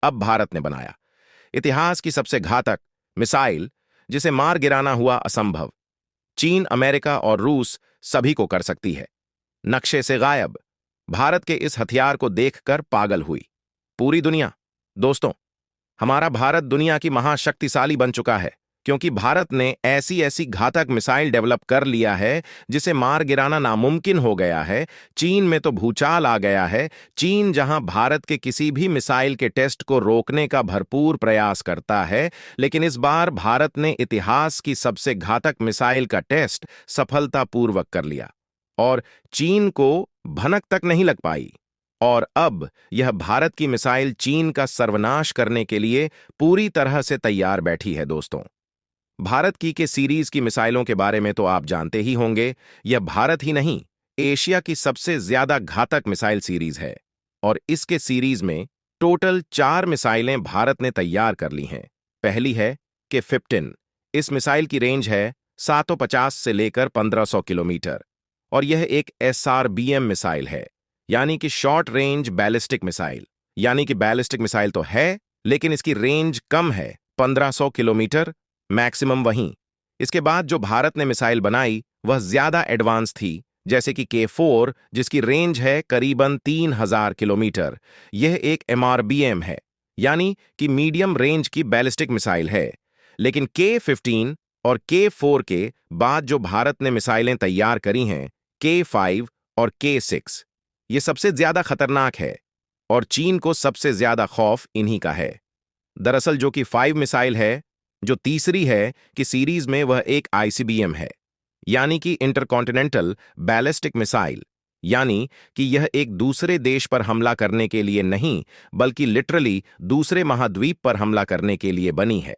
अब भारत ने बनाया इतिहास की सबसे घातक मिसाइल, जिसे मार गिराना हुआ असंभव। चीन, अमेरिका और रूस सभी को कर सकती है। नक्शे से गायब। भारत के इस हथियार को देखकर पागल हुई पूरी दुनिया। दोस्तों, हमारा भारत दुनिया की महाशक्तिशाली बन चुका है, क्योंकि भारत ने ऐसी ऐसी घातक मिसाइल डेवलप कर लिया है जिसे मार गिराना नामुमकिन हो गया है। चीन में तो भूचाल आ गया है। चीन जहां भारत के किसी भी मिसाइल के टेस्ट को रोकने का भरपूर प्रयास करता है, लेकिन इस बार भारत ने इतिहास की सबसे घातक मिसाइल का टेस्ट सफलतापूर्वक कर लिया और चीन को भनक तक नहीं लग पाई। और अब यह भारत की मिसाइल चीन का सर्वनाश करने के लिए पूरी तरह से तैयार बैठी है। दोस्तों, भारत की के सीरीज की मिसाइलों के बारे में तो आप जानते ही होंगे। यह भारत ही नहीं, एशिया की सबसे ज्यादा घातक मिसाइल सीरीज है और इसके सीरीज में टोटल 4 मिसाइलें भारत ने तैयार कर ली हैं। पहली है के-15। इस मिसाइल की रेंज है 750 से लेकर 1500 किलोमीटर और यह एक SRBM मिसाइल है, यानी कि शॉर्ट रेंज बैलिस्टिक मिसाइल। यानी कि बैलिस्टिक मिसाइल तो है, लेकिन इसकी रेंज कम है, 1500 किलोमीटर मैक्सिमम। वहीं इसके बाद जो भारत ने मिसाइल बनाई वह ज्यादा एडवांस थी, जैसे कि के-4, जिसकी रेंज है करीबन 3000 किलोमीटर। यह एक MRBM है, यानी कि मीडियम रेंज की बैलिस्टिक मिसाइल है। लेकिन के-15 और के-4 के बाद जो भारत ने मिसाइलें तैयार करी हैं, के-5 और के-6, ये सबसे ज्यादा खतरनाक है और चीन को सबसे ज्यादा खौफ इन्हीं का है। दरअसल जो कि 5 मिसाइल है, जो तीसरी है कि सीरीज में, वह एक ICBM है, यानी कि इंटरकॉन्टिनेंटल बैलिस्टिक मिसाइल। यानी कि यह एक दूसरे देश पर हमला करने के लिए नहीं, बल्कि लिटरली दूसरे महाद्वीप पर हमला करने के लिए बनी है।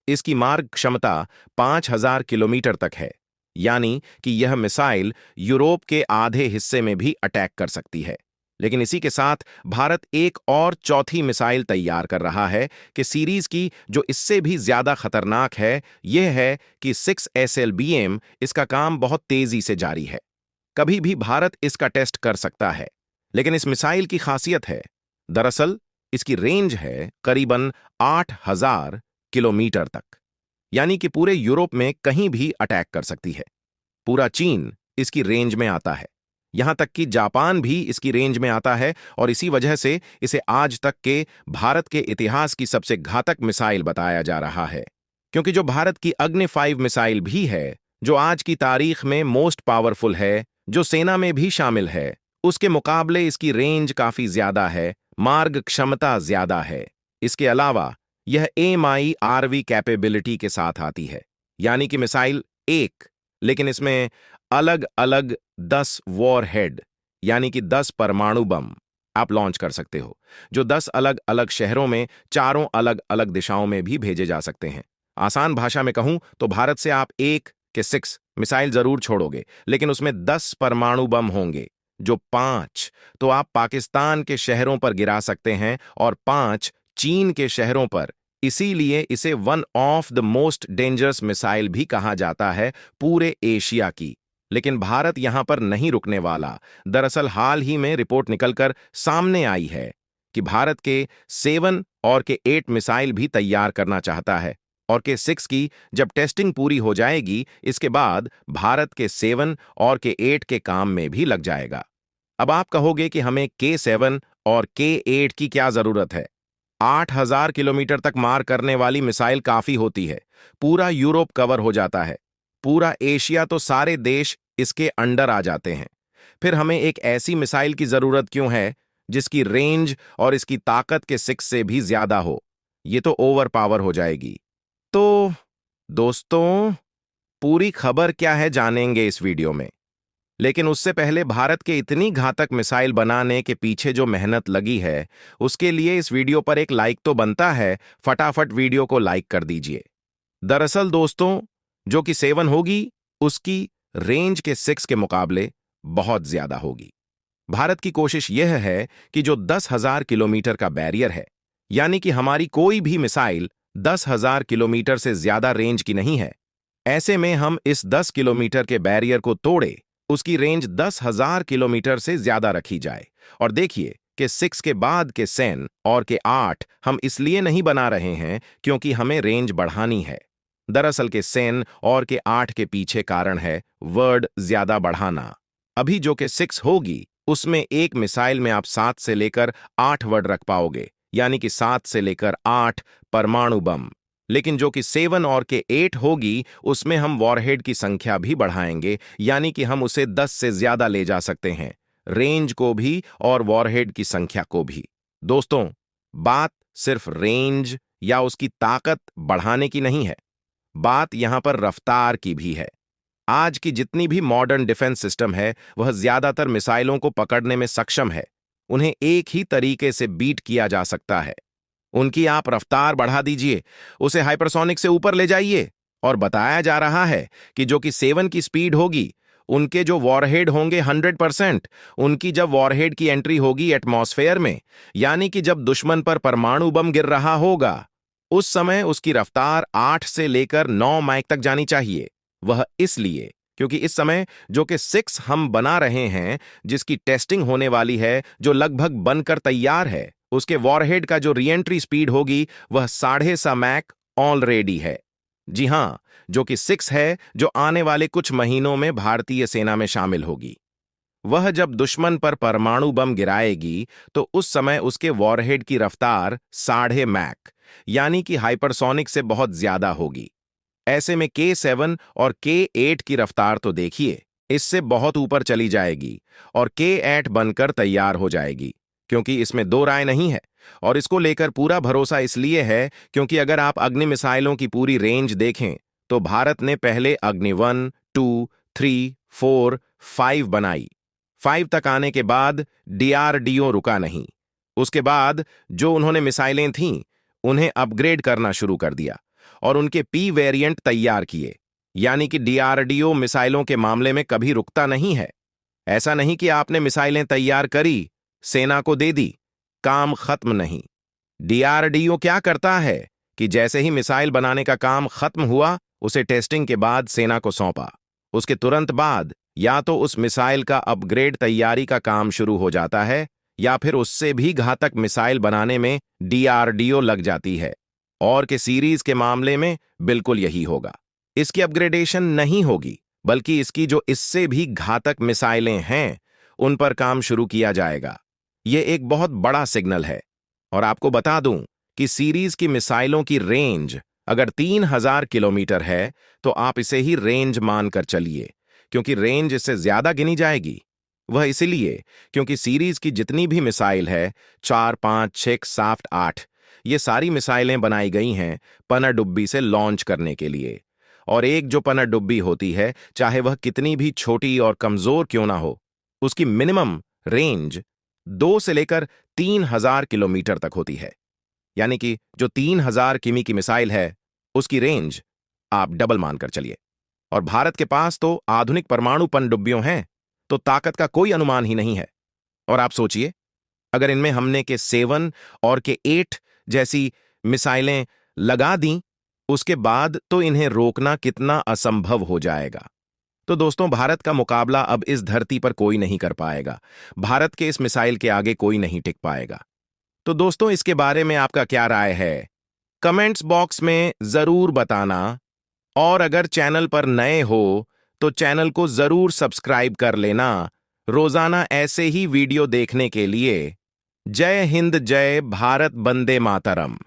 इसकी मार्ग क्षमता 5000 किलोमीटर तक है, यानी कि यह मिसाइल यूरोप के आधे हिस्से में भी अटैक कर सकती है। लेकिन इसी के साथ भारत एक और चौथी मिसाइल तैयार कर रहा है कि सीरीज की, जो इससे भी ज्यादा खतरनाक है। यह है कि 6SLBM। इसका काम बहुत तेजी से जारी है, कभी भी भारत इसका टेस्ट कर सकता है। लेकिन इस मिसाइल की खासियत है, दरअसल इसकी रेंज है करीबन 8000 किलोमीटर तक, यानी कि पूरे यूरोप में कहीं भी अटैक कर सकती है। पूरा चीन इसकी रेंज में आता है, यहां तक कि जापान भी इसकी रेंज में आता है और इसी वजह से इसे आज तक के भारत के इतिहास की सबसे घातक मिसाइल बताया जा रहा है। क्योंकि जो भारत की अग्नि 5 मिसाइल भी है, जो आज की तारीख में मोस्ट पावरफुल है, जो सेना में भी शामिल है, उसके मुकाबले इसकी रेंज काफी ज्यादा है, मार्ग क्षमता ज्यादा है। इसके अलावा यह MIRV कैपेबिलिटी के साथ आती है, यानी कि मिसाइल एक, लेकिन इसमें अलग अलग 10 वॉरहेड, यानी कि 10 परमाणु बम आप लॉन्च कर सकते हो, जो 10 अलग अलग शहरों में चारों अलग अलग दिशाओं में भी भेजे जा सकते हैं। आसान भाषा में कहूं तो भारत से आप एक के 6 मिसाइल जरूर छोड़ोगे, लेकिन उसमें 10 परमाणु बम होंगे, जो 5 तो आप पाकिस्तान के शहरों पर गिरा सकते हैं और 5 चीन के शहरों पर। इसीलिए इसे one of the most dangerous missile भी कहा जाता है पूरे एशिया की। लेकिन भारत यहां पर नहीं रुकने वाला। दरअसल हाल ही में रिपोर्ट निकलकर सामने आई है कि भारत के 7 और के 8 मिसाइल भी तैयार करना चाहता है और के 6 की जब टेस्टिंग पूरी हो जाएगी, इसके बाद भारत के 7 और के 8 के काम में भी लग जाएगा। अब आप कहोगे कि हमें के-7 और के-8 की क्या जरूरत है? 8000 किलोमीटर तक मार करने वाली मिसाइल काफी होती है, पूरा यूरोप कवर हो जाता है, पूरा एशिया, तो सारे देश इसके अंडर आ जाते हैं। फिर हमें एक ऐसी मिसाइल की जरूरत क्यों है जिसकी रेंज और इसकी ताकत के 6 से भी ज्यादा हो? ये तो ओवर पावर हो जाएगी। तो दोस्तों, पूरी खबर क्या है जानेंगे इस वीडियो में। लेकिन उससे पहले भारत के इतनी घातक मिसाइल बनाने के पीछे जो मेहनत लगी है, उसके लिए इस वीडियो पर एक लाइक तो बनता है। फटाफट वीडियो को लाइक कर दीजिए। दरअसल दोस्तों, जो कि 7 होगी, उसकी रेंज के 6 के मुकाबले बहुत ज्यादा होगी। भारत की कोशिश यह है कि जो 10,000 किलोमीटर का बैरियर है, यानी कि हमारी कोई भी मिसाइल 10,000 किलोमीटर से ज्यादा रेंज की नहीं है, ऐसे में हम इस 10 किलोमीटर के बैरियर को तोड़े, उसकी रेंज 10,000 किलोमीटर से ज्यादा रखी जाए और देखिए कि 6 के बाद के सेन और के 8 हम इसलिए नहीं बना रहे हैं क्योंकि हमें रेंज बढ़ानी है। दरअसल के सेन और के 8 के पीछे कारण है वर्ड ज्यादा बढ़ाना। अभी जो कि 6 होगी उसमें एक मिसाइल में आप 7 से लेकर 8 वर्ड रख पाओगे, यानी कि 7 से लेकर 8 परमाणु बम। लेकिन जो कि 7 और के 8 होगी उसमें हम वॉरहेड की संख्या भी बढ़ाएंगे, यानी कि हम उसे 10 से ज्यादा ले जा सकते हैं, रेंज को भी और वॉरहेड की संख्या को भी। दोस्तों, बात सिर्फ रेंज या उसकी ताकत बढ़ाने की नहीं है, बात यहां पर रफ्तार की भी है। आज की जितनी भी मॉडर्न डिफेंस सिस्टम है वह ज्यादातर मिसाइलों को पकड़ने में सक्षम है। उन्हें एक ही तरीके से बीट किया जा सकता है। उनकी आप रफ्तार बढ़ा दीजिए, उसे हाइपरसोनिक से ऊपर ले जाइए, और बताया जा रहा है कि जो कि 7 की स्पीड होगी उनके जो वॉरहेड होंगे 100%, उनकी जब वॉरहेड की एंट्री होगी एटमॉस्फेयर में, यानी कि जब दुश्मन पर परमाणु बम गिर रहा होगा, उस समय उसकी रफ्तार 8 से लेकर 9 माइक तक जानी चाहिए। वह इसलिए क्योंकि इस समय जो कि 6 हम बना रहे हैं, जिसकी टेस्टिंग होने वाली है, जो लगभग बनकर तैयार है, उसके वॉरहेड का जो रीएंट्री स्पीड होगी वह 7.5 मैक ऑलरेडी है। जी हां, जो कि 6 है, जो आने वाले कुछ महीनों में भारतीय सेना में शामिल होगी। वह जब दुश्मन पर परमाणु बम गिराएगी तो उस समय उसके वॉरहेड की रफ्तार 7.5 मैक यानी कि हाइपरसोनिक से बहुत ज्यादा होगी। ऐसे में K7 और K8 की रफ्तार तो देखिए, इससे बहुत ऊपर चली जाएगी और K8 बनकर तैयार हो जाएगी, क्योंकि इसमें दो राय नहीं है। और इसको लेकर पूरा भरोसा इसलिए है क्योंकि अगर आप अग्नि मिसाइलों की पूरी रेंज देखें तो भारत ने पहले अग्नि 1, 2, 3, 4, 5 बनाई। 5 तक आने के बाद DRDO रुका नहीं। उसके बाद जो उन्होंने मिसाइलें थीं उन्हें अपग्रेड करना शुरू कर दिया और उनके P वेरिएंट तैयार किए, यानी कि DRDO मिसाइलों के मामले में कभी रुकता नहीं है। ऐसा नहीं कि आपने मिसाइलें तैयार करी, सेना को दे दी, काम खत्म नहीं। DRDO क्या करता है कि जैसे ही मिसाइल बनाने का काम खत्म हुआ, उसे टेस्टिंग के बाद सेना को सौंपा। उसके तुरंत बाद या तो उस मिसाइल का अपग्रेड तैयारी का काम शुरू हो जाता है या फिर उससे भी घातक मिसाइल बनाने में DRDO लग जाती है। और के सीरीज के मामले में बिल्कुल यही होगा। इसकी अपग्रेडेशन नहीं होगी, बल्कि इसकी जो इससे भी घातक मिसाइलें हैं उन पर काम शुरू किया जाएगा। यह एक बहुत बड़ा सिग्नल है। और आपको बता दूं कि सीरीज की मिसाइलों की रेंज अगर 3000 किलोमीटर है तो आप इसे ही रेंज मानकर चलिए, क्योंकि रेंज इससे ज्यादा गिनी जाएगी। वह इसलिए क्योंकि सीरीज की जितनी भी मिसाइल है, 4, 5, 6, 7, 8, ये सारी मिसाइलें बनाई गई हैं पनडुब्बी से लॉन्च करने के लिए। और एक जो पनडुब्बी होती है, चाहे वह कितनी भी छोटी और कमजोर क्यों ना हो, उसकी मिनिमम रेंज 2 से लेकर 3000 किलोमीटर तक होती है। यानी कि जो 3000 किमी की मिसाइल है उसकी रेंज आप डबल मानकर चलिए। और भारत के पास तो आधुनिक परमाणु पनडुब्बियों हैं, तो ताकत का कोई अनुमान ही नहीं है। और आप सोचिए, अगर इनमें हमने के 7 और के 8 जैसी मिसाइलें लगा दी, उसके बाद तो इन्हें रोकना कितना असंभव हो जाएगा। तो दोस्तों, भारत का मुकाबला अब इस धरती पर कोई नहीं कर पाएगा। भारत के इस मिसाइल के आगे कोई नहीं टिक पाएगा। तो दोस्तों, इसके बारे में आपका क्या राय है? कमेंट्स बॉक्स में जरूर बताना। और अगर चैनल पर नए हो तो चैनल को जरूर सब्सक्राइब कर लेना, रोजाना ऐसे ही वीडियो देखने के लिए। जय हिंद, जय भारत, वंदे मातरम।